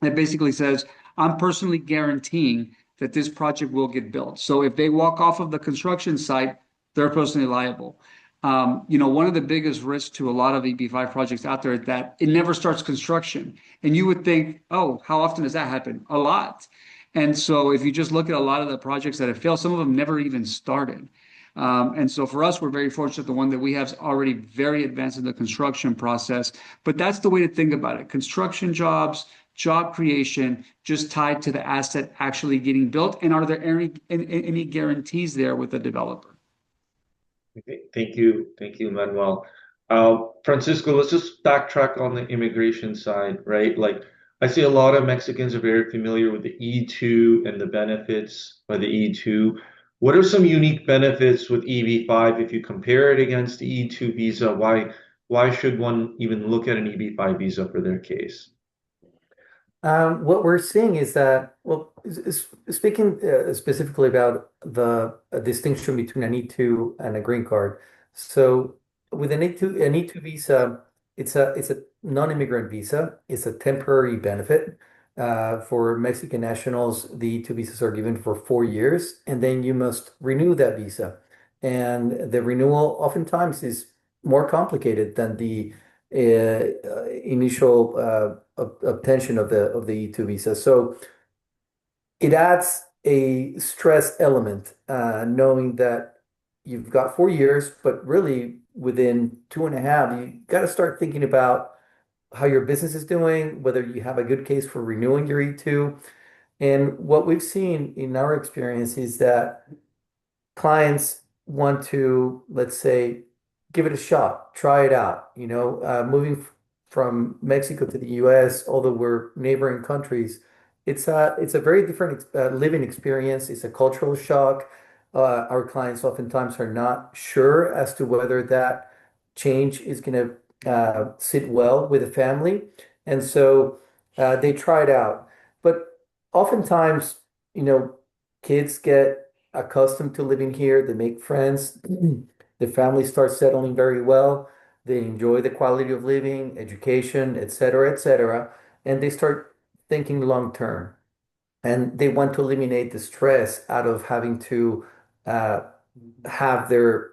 It basically says, I'm personally guaranteeing that this project will get built. So if they walk off of the construction site, they're personally liable. One of the biggest risks to a lot of EB-5 projects out there is that it never starts construction. And you would think, oh, how often does that happen? A lot. And so if you just look at a lot of the projects that have failed, some of them never even started. And so for us, we're very fortunate. The one that we have is already very advanced in the construction process. But that's the way to think about it. Construction jobs, job creation, just tied to the asset actually getting built. And are there any guarantees there with the developer? Okay, thank you, Manuel. Francisco, let's just backtrack on the immigration side, right? Like, I see a lot of Mexicans are very familiar with the E2 and the benefits of the E2. What are some unique benefits with EB-5 if you compare it against the E2 visa? Why should one even look at an EB-5 visa for their case? What we're seeing is that, well, speaking specifically about the distinction between an E2 and a green card. So with an E2 visa, it's a non-immigrant visa. It's a temporary benefit. For Mexican nationals, the E2 visas are given for 4 years, and then you must renew that visa. And the renewal oftentimes is more complicated than the initial obtention of the E2 visa. So it adds a stress element, knowing that you've got 4 years, but really within two and a half, you got to start thinking about how your business is doing, whether you have a good case for renewing your E2. And what we've seen in our experience is that clients want to, let's say, give it a shot, try it out. Moving from Mexico to the US, although we're neighboring countries, it's a very different living experience. It's a cultural shock. Our clients oftentimes are not sure as to whether that change is going to sit well with the family, and so they try it out. But oftentimes, kids get accustomed to living here. They make friends. The family starts settling very well. They enjoy the quality of living, education, et cetera, and they start thinking long term. And they want to eliminate the stress out of having to uh, have their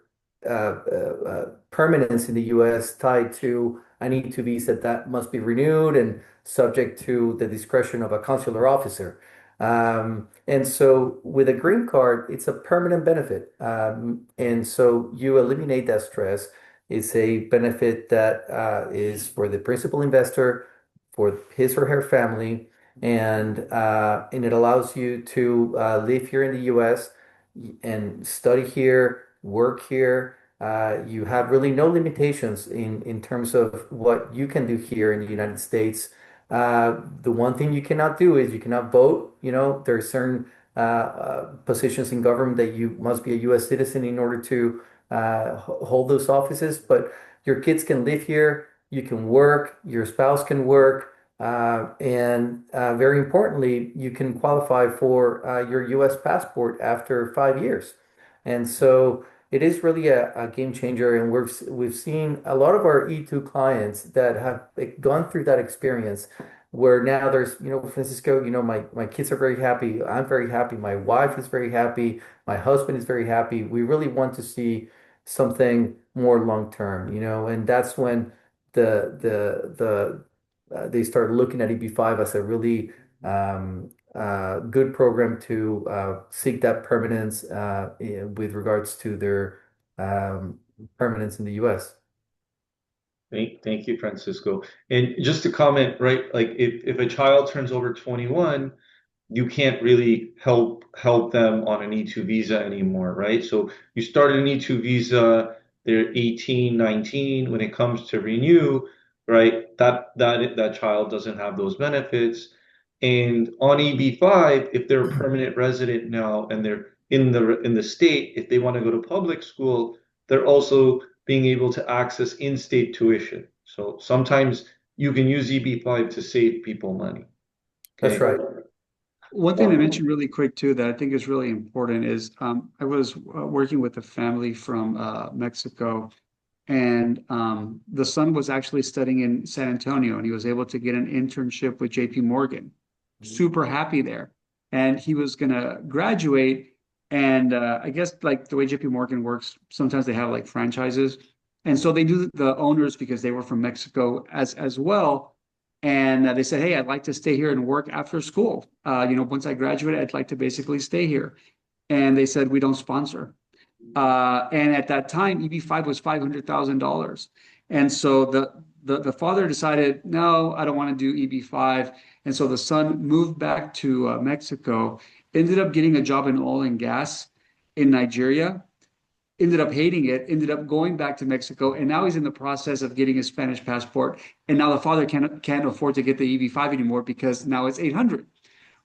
permanence in the US tied to an E2 visa that must be renewed and subject to the discretion of a consular officer. And so with a green card, it's a permanent benefit. And so you eliminate that stress. It's a benefit that is for the principal investor, for his or her family, and it allows you to live here in the US and study here, work here. You have really no limitations in terms of what you can do here in the United States. The one thing you cannot do is you cannot vote. There are certain positions in government that you must be a U.S. citizen in order to hold those offices. But your kids can live here, you can work, your spouse can work, and very importantly, you can qualify for your U.S. passport after 5 years. And so it is really a game changer, and we've seen a lot of our E2 clients that have gone through that experience. where now there's, Francisco, my kids are very happy. I'm very happy. My wife is very happy. My husband is very happy. We really want to see something more long term, and that's when they start looking at EB-5 as a really good program to seek that permanence with regards to their permanence in the U.S. Thank you, Francisco. And just to comment, right, like if a child turns over 21, you can't really help them on an E2 visa anymore, right? So you start an E2 visa, they're 18, 19. When it comes to renew, right, that child doesn't have those benefits. And on EB-5, if they're a permanent resident now and they're in the state, if they want to go to public school, they're also being able to access in-state tuition. So sometimes you can use EB-5 to save people money. That's Okay. right. One thing to mention really quick too that I think is really important is I was working with a family from Mexico, and the son was actually studying in San Antonio, and he was able to get an internship with JP Morgan. Super happy there. And he was gonna graduate, and I guess like the way JP Morgan works, sometimes they have like franchises. And so they do the owners because they were from Mexico as well. And they said, hey, I'd like to stay here and work after school. Once I graduate, I'd like to basically stay here. And they said, we don't sponsor. And at that time, EB-5 was $500,000. And so the father decided, no, I don't want to do EB-5. And so the son moved back to Mexico, ended up getting a job in oil and gas in Nigeria, ended up hating it, ended up going back to Mexico, and now he's in the process of getting his Spanish passport. And now the father can't afford to get the EB-5 anymore because now it's 800,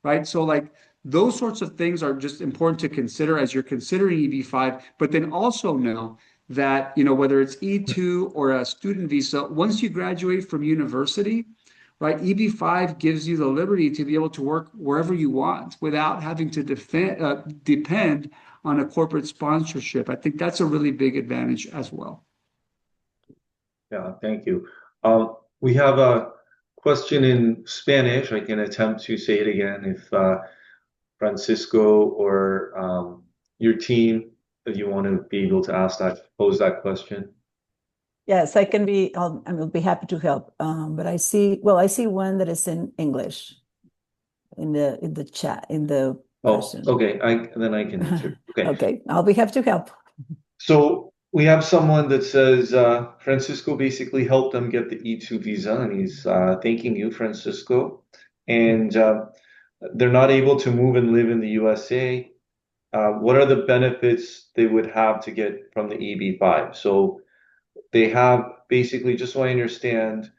right? So like those sorts of things are just important to consider as you're considering EB-5, but then also know that, whether it's E2 or a student visa, once you graduate from university, right, EB-5 gives you the liberty to be able to work wherever you want without having to depend on a corporate sponsorship. I think that's a really big advantage as well. Yeah, thank you. We have a question in Spanish. I can attempt to say it again if Francisco or your team, if you want to be able to pose that question. Yes, I will be happy to help. But I see one that is in English in the chat, in the question. Oh, okay. Then I can answer. Okay. Okay, I'll be happy to help. So we have someone that says Francisco basically helped them get the E2 visa, and he's thanking you, Francisco. And they're not able to move and live in the USA. What are the benefits they would have to get from the EB-5? So they have basically, just so I understand,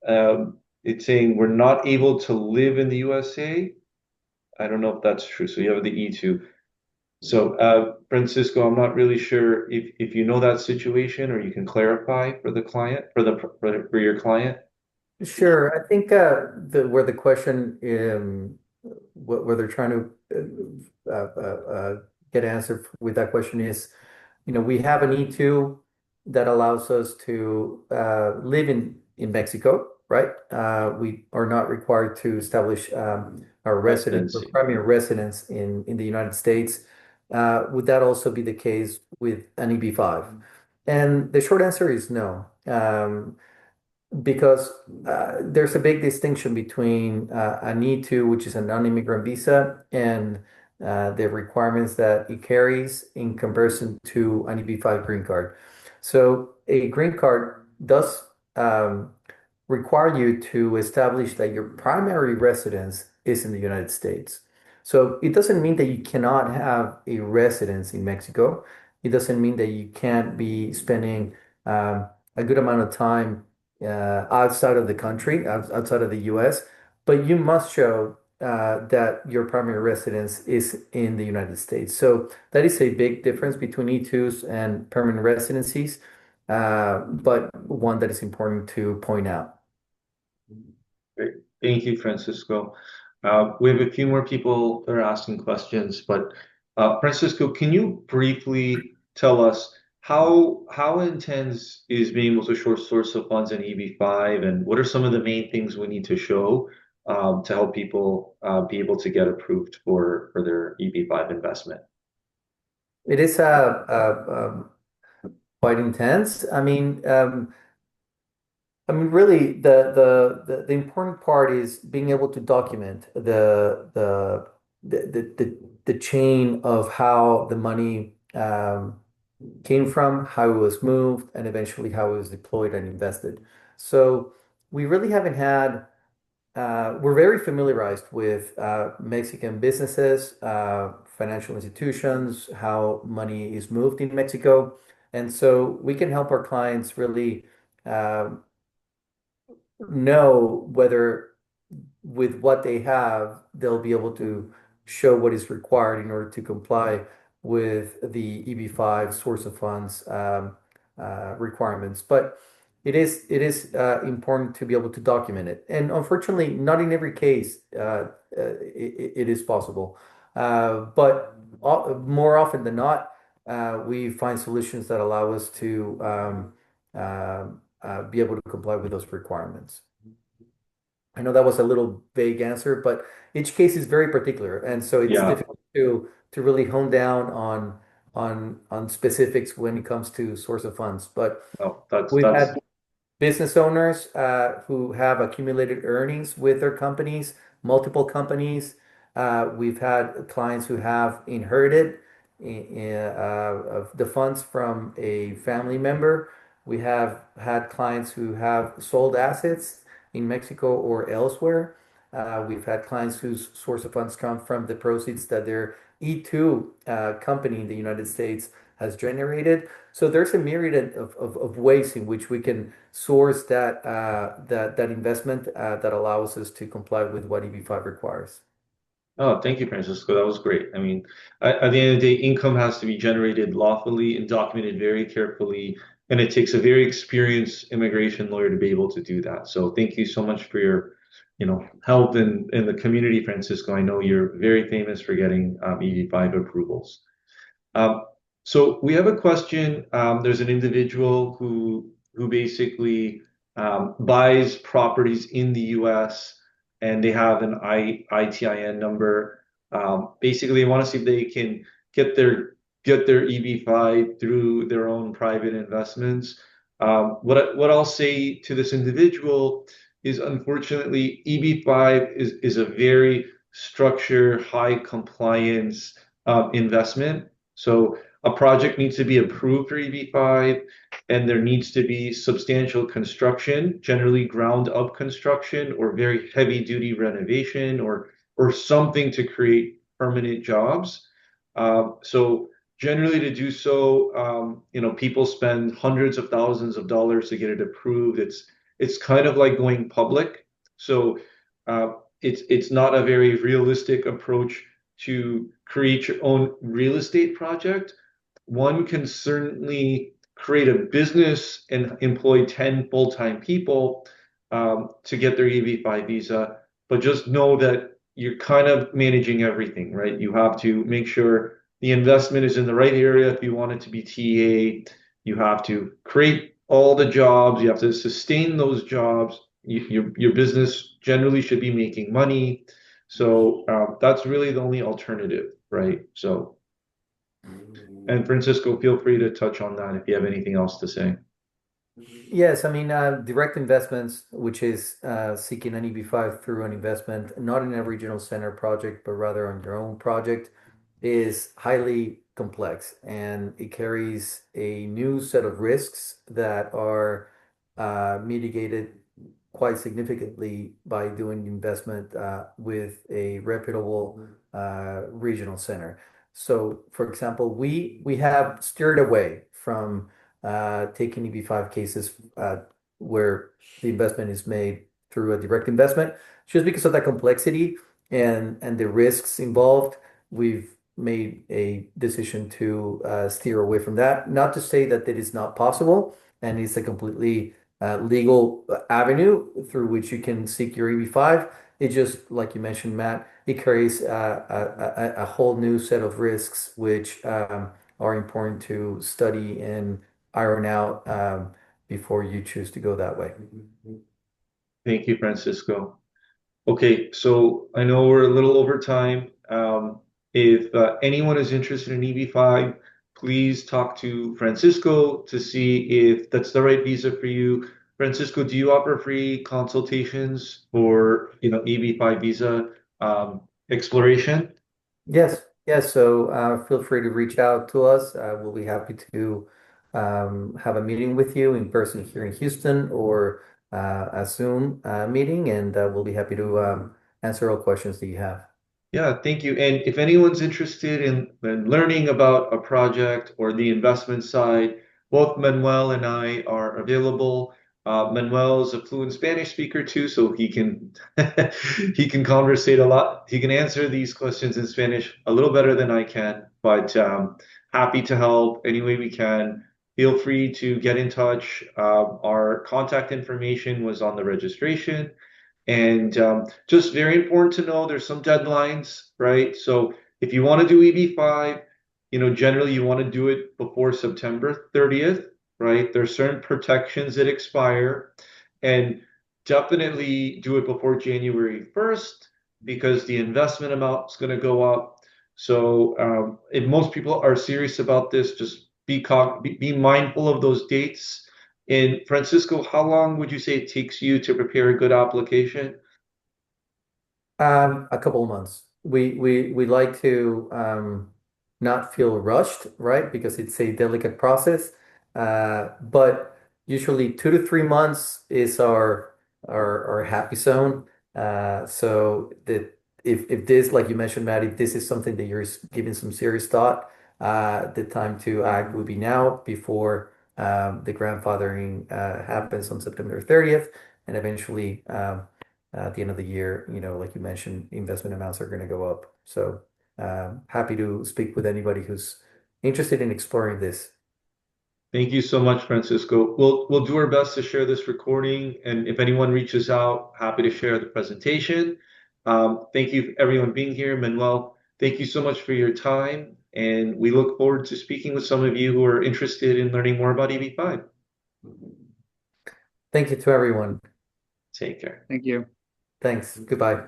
it's saying we're not able to live in the USA. I don't know if that's true. So you have the E2. So Francisco, I'm not really sure if you know that situation or you can clarify for the client, for your client. Sure. I think where the question, where they're trying to get answered with that question is, we have an E2 that allows us to live in Mexico, right? We are not required to establish our residence or primary residence in the United States. Would that also be the case with an EB-5? And the short answer is no, because there's a big distinction between an E2, which is a non-immigrant visa, and the requirements that it carries in comparison to an EB-5 green card. So a green card does require you to establish that your primary residence is in the United States. So it doesn't mean that you cannot have a residence in Mexico. It doesn't mean that you can't be spending a good amount of time outside of the country, outside of the US, but you must show that your primary residence is in the United States. So that is a big difference between E2s and permanent residencies, but one that is important to point out. Great. Thank you, Francisco. We have a few more people that are asking questions, but Francisco, can you briefly tell us how intense is being able to short source of funds in EB-5, and what are some of the main things we need to show to help people be able to get approved for their EB-5 investment? It is quite intense. Really, the important part is being able to document the chain of how the money came from, how it was moved, and eventually how it was deployed and invested. So we really haven't had. We're very familiarized with Mexican businesses, financial institutions, how money is moved in Mexico, and so we can help our clients really. Know whether with what they have, they'll be able to show what is required in order to comply with the EB-5 source of funds requirements. But it is important to be able to document it. And unfortunately, not in every case it is possible. But more often than not, we find solutions that allow us to be able to comply with those requirements. I know that was a little vague answer, but each case is very particular, and so it's Yeah. difficult to really hone down on specifics when it comes to source of funds. But Oh, that's we've that's had business owners who have accumulated earnings with their companies, multiple companies. We've had clients who have inherited of the funds from a family member. We have had clients who have sold assets in Mexico or elsewhere. We've had clients whose source of funds come from the proceeds that their E2 company in the United States has generated. So there's a myriad of ways in which we can source that investment that allows us to comply with what EB-5 requires. Oh, thank you, Francisco. That was great. I mean, at the end of the day, income has to be generated lawfully and documented very carefully, and it takes a very experienced immigration lawyer to be able to do that. So thank you so much for your, help in the community, Francisco. I know you're very famous for getting EB-5 approvals. Um, so we have a question. There's an individual who basically buys properties in the U.S. and they have an ITIN number. Basically, they want to see if they can get their EB-5 through their own private investments. What I'll say to this individual is, unfortunately, EB-5 is a very structured, high compliance investment. So a project needs to be approved for EB-5, and there needs to be substantial construction, generally ground up construction or very heavy duty renovation or something to create permanent jobs. So generally to do so, people spend hundreds of thousands of dollars to get it approved. It's kind of like going public. So it's not a very realistic approach to create your own real estate project. One can certainly create a business and employ 10 full-time people to get their EB-5 visa, but just know that you're kind of managing everything, right? You have to make sure the investment is in the right area if you want it to be TA. You have to create all the jobs. You have to sustain those jobs. Your business generally should be making money. So that's really the only alternative, right? So, and Francisco, feel free to touch on that if you have anything else to say. Yes, direct investments, which is seeking an EB-5 through an investment, not in a regional center project, but rather on your own project, is highly complex and it carries a new set of risks that are mitigated quite significantly by doing investment with a reputable regional center. So, for example, we have steered away from taking EB-5 cases where the investment is made through a direct investment, just because of that complexity and the risks involved. We've made a decision to steer away from that. Not to say that it is not possible, and it's a completely legal avenue through which you can seek your EB-5. It just, like you mentioned, Matt, it carries a whole new set of risks, which are important to study and iron out before you choose to go that way. Thank you, Francisco. Okay, so I know we're a little over time. If anyone is interested in EB-5, please talk to Francisco to see if that's the right visa for you. Francisco, do you offer free consultations for, EB-5 visa exploration? Yes, yes. So feel free to reach out to us. We'll be happy to have a meeting with you in person here in Houston or a Zoom meeting, and we'll be happy to answer all questions that you have. Yeah, thank you. And if anyone's interested in learning about a project or the investment side, both Manuel and I are available. Manuel is a fluent Spanish speaker too, so he can he can conversate a lot. He can answer these questions in Spanish a little better than I can, but happy to help any way we can. Feel free to get in touch. Our contact information was on the registration. And just very important to know there's some deadlines, right? So if you want to do EB-5, generally you want to do it before September 30th, right? There's certain protections that expire, and definitely do it before January 1st because the investment amount is going to go up. So if most people are serious about this, just be mindful of those dates. And Francisco, how long would you say it takes you to prepare a good application? A couple of months. We like to not feel rushed, right? Because it's a delicate process. But usually 2 to 3 months is our happy zone. So that if this, like you mentioned, Matt, if this is something that you're giving some serious thought, the time to act would be now before the grandfathering happens on September 30th, and eventually. At the end of the year, like you mentioned, investment amounts are going to go up. So happy to speak with anybody who's interested in exploring this. Thank you so much, Francisco. We'll do our best to share this recording, and if anyone reaches out, happy to share the presentation. Thank you everyone being here. Manuel, thank you so much for your time, and we look forward to speaking with some of you who are interested in learning more about EB-5. Thank you to everyone. Take care. Thank you. Thanks. Goodbye.